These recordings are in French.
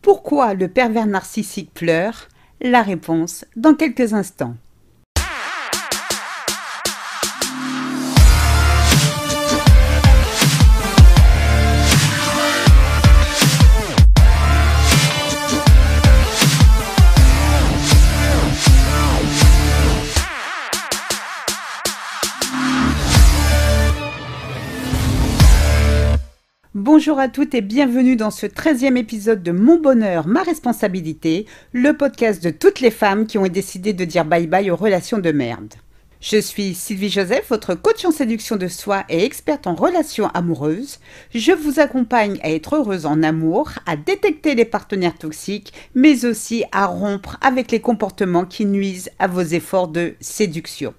Pourquoi le pervers narcissique pleure? La réponse dans quelques instants. Bonjour à toutes et bienvenue dans ce 13e épisode de Mon bonheur, ma responsabilité, le podcast de toutes les femmes qui ont décidé de dire bye-bye aux relations de merde. Je suis Sylvie Joseph, votre coach en séduction de soi et experte en relations amoureuses. Je vous accompagne à être heureuse en amour, à détecter les partenaires toxiques, mais aussi à rompre avec les comportements qui nuisent à vos efforts de séduction.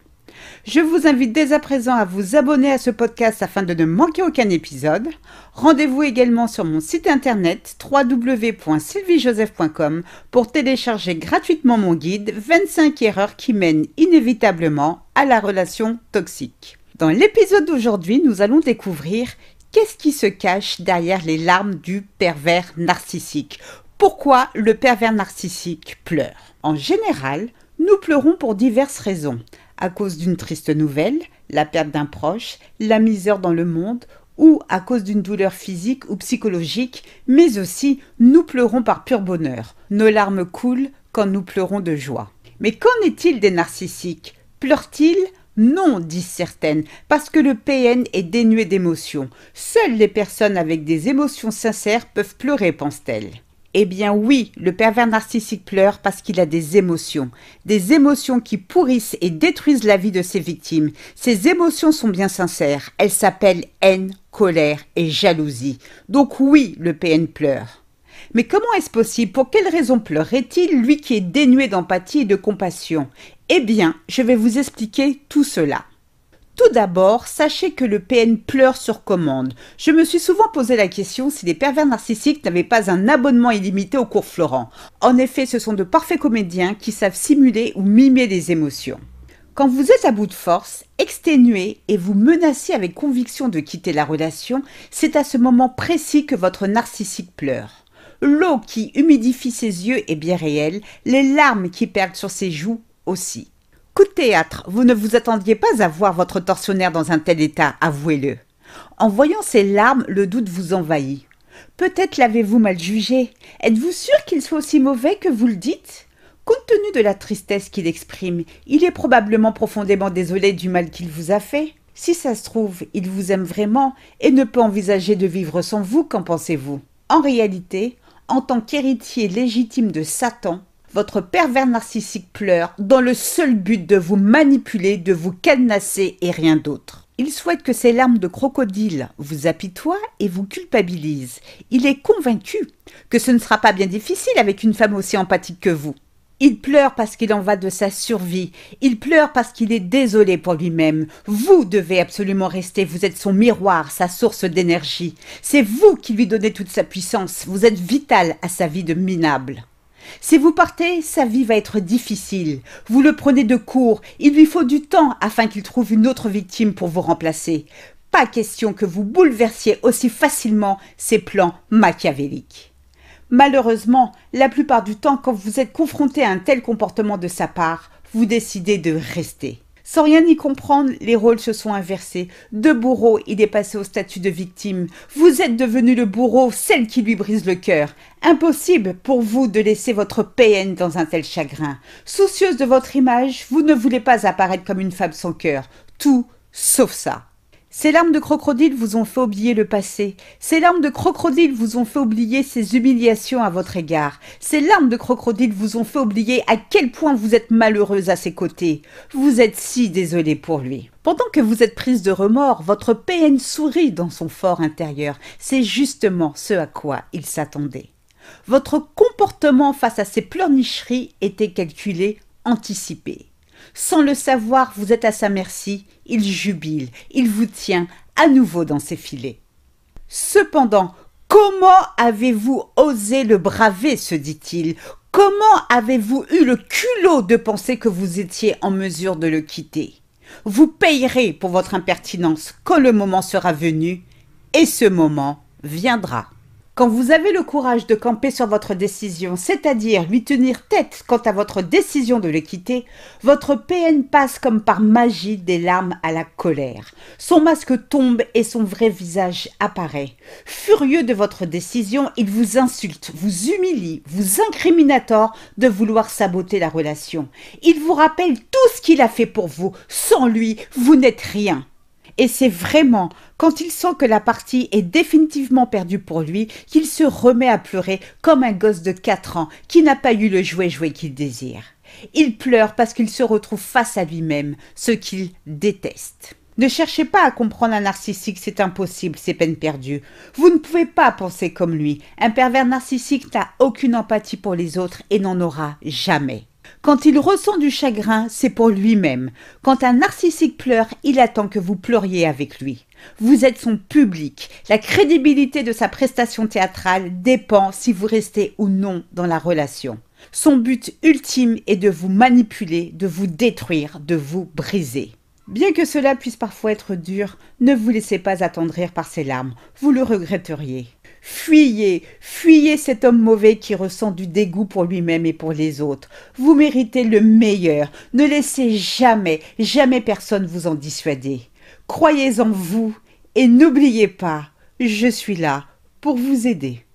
Je vous invite dès à présent à vous abonner à ce podcast afin de ne manquer aucun épisode. Rendez-vous également sur mon site internet www.sylviejoseph.com pour télécharger gratuitement mon guide 25 erreurs qui mènent inévitablement à la relation toxique. Dans l'épisode d'aujourd'hui, nous allons découvrir qu'est-ce qui se cache derrière les larmes du pervers narcissique. Pourquoi le pervers narcissique pleure? En général, nous pleurons pour diverses raisons. À cause d'une triste nouvelle, la perte d'un proche, la misère dans le monde ou à cause d'une douleur physique ou psychologique, mais aussi nous pleurons par pur bonheur. Nos larmes coulent quand nous pleurons de joie. Mais qu'en est-il des narcissiques? Pleurent-ils? Non, disent certaines, parce que le PN est dénué d'émotions. Seules les personnes avec des émotions sincères peuvent pleurer, pensent-elles. Eh bien oui, le pervers narcissique pleure parce qu'il a des émotions qui pourrissent et détruisent la vie de ses victimes. Ces émotions sont bien sincères, elles s'appellent haine, colère et jalousie. Donc oui, le PN pleure. Mais comment est-ce possible? Pour quelles raisons pleurerait-il, lui qui est dénué d'empathie et de compassion? Eh bien, je vais vous expliquer tout cela. Tout d'abord, sachez que le PN pleure sur commande. Je me suis souvent posé la question si les pervers narcissiques n'avaient pas un abonnement illimité au cours Florent. En effet, ce sont de parfaits comédiens qui savent simuler ou mimer les émotions. Quand vous êtes à bout de force, exténué et vous menacez avec conviction de quitter la relation, c'est à ce moment précis que votre narcissique pleure. L'eau qui humidifie ses yeux est bien réelle, les larmes qui perdent sur ses joues aussi. Coup de théâtre, vous ne vous attendiez pas à voir votre tortionnaire dans un tel état, avouez-le. En voyant ces larmes, le doute vous envahit. Peut-être l'avez-vous mal jugé. Êtes-vous sûr qu'il soit aussi mauvais que vous le dites? Compte tenu de la tristesse qu'il exprime, il est probablement profondément désolé du mal qu'il vous a fait. Si ça se trouve, il vous aime vraiment et ne peut envisager de vivre sans vous, qu'en pensez-vous? En réalité, en tant qu'héritier légitime de Satan, votre pervers narcissique pleure dans le seul but de vous manipuler, de vous cadenasser et rien d'autre. Il souhaite que ces larmes de crocodile vous apitoient et vous culpabilisent. Il est convaincu que ce ne sera pas bien difficile avec une femme aussi empathique que vous. Il pleure parce qu'il en va de sa survie. Il pleure parce qu'il est désolé pour lui-même. Vous devez absolument rester. Vous êtes son miroir, sa source d'énergie. C'est vous qui lui donnez toute sa puissance. Vous êtes vital à sa vie de minable. Si vous partez, sa vie va être difficile. Vous le prenez de court, il lui faut du temps afin qu'il trouve une autre victime pour vous remplacer. Pas question que vous bouleversiez aussi facilement ses plans machiavéliques. Malheureusement, la plupart du temps, quand vous êtes confronté à un tel comportement de sa part, vous décidez de rester. Sans rien y comprendre, les rôles se sont inversés. De bourreau, il est passé au statut de victime. Vous êtes devenu le bourreau, celle qui lui brise le cœur. Impossible pour vous de laisser votre PN dans un tel chagrin. Soucieuse de votre image, vous ne voulez pas apparaître comme une femme sans cœur. Tout sauf ça. Ces larmes de crocodile vous ont fait oublier le passé. Ces larmes de crocodile vous ont fait oublier ces humiliations à votre égard. Ces larmes de crocodile vous ont fait oublier à quel point vous êtes malheureuse à ses côtés. Vous êtes si désolée pour lui. Pendant que vous êtes prise de remords, votre PN sourit dans son fort intérieur. C'est justement ce à quoi il s'attendait. Votre comportement face à ces pleurnicheries était calculé, anticipé. Sans le savoir, vous êtes à sa merci, il jubile, il vous tient à nouveau dans ses filets. Cependant, comment avez-vous osé le braver, se dit-il? Comment avez-vous eu le culot de penser que vous étiez en mesure de le quitter? Vous payerez pour votre impertinence quand le moment sera venu, et ce moment viendra. Quand vous avez le courage de camper sur votre décision, c'est-à-dire lui tenir tête quant à votre décision de le quitter, votre PN passe comme par magie des larmes à la colère. Son masque tombe et son vrai visage apparaît. Furieux de votre décision, il vous insulte, vous humilie, vous incrimine à tort de vouloir saboter la relation. Il vous rappelle tout ce qu'il a fait pour vous. Sans lui, vous n'êtes rien. Et c'est vraiment quand il sent que la partie est définitivement perdue pour lui qu'il se remet à pleurer comme un gosse de 4 ans qui n'a pas eu le jouet qu'il désire. Il pleure parce qu'il se retrouve face à lui-même, ce qu'il déteste. Ne cherchez pas à comprendre un narcissique, c'est impossible, c'est peine perdue. Vous ne pouvez pas penser comme lui. Un pervers narcissique n'a aucune empathie pour les autres et n'en aura jamais. Quand il ressent du chagrin, c'est pour lui-même. Quand un narcissique pleure, il attend que vous pleuriez avec lui. Vous êtes son public. La crédibilité de sa prestation théâtrale dépend si vous restez ou non dans la relation. Son but ultime est de vous manipuler, de vous détruire, de vous briser. Bien que cela puisse parfois être dur, ne vous laissez pas attendrir par ses larmes. Vous le regretteriez. Fuyez, fuyez cet homme mauvais qui ressent du dégoût pour lui-même et pour les autres. Vous méritez le meilleur. Ne laissez jamais, jamais personne vous en dissuader. Croyez en vous et n'oubliez pas, je suis là pour vous aider.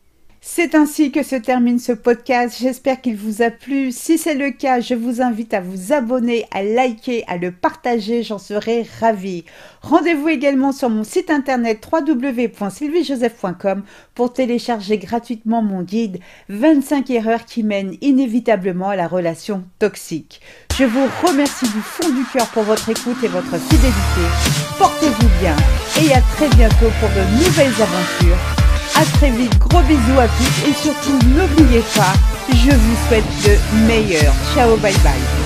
C'est ainsi que se termine ce podcast. J'espère qu'il vous a plu. Si c'est le cas, je vous invite à vous abonner, à liker, à le partager. J'en serai ravie. Rendez-vous également sur mon site internet www.sylviejoseph.com pour télécharger gratuitement mon guide 25 erreurs qui mènent inévitablement à la relation toxique. Je vous remercie du fond du cœur pour votre écoute et votre fidélité. Portez-vous bien et à très bientôt pour de nouvelles aventures. À très vite, gros bisous à tous et surtout n'oubliez pas, je vous souhaite le meilleur. Ciao, bye bye.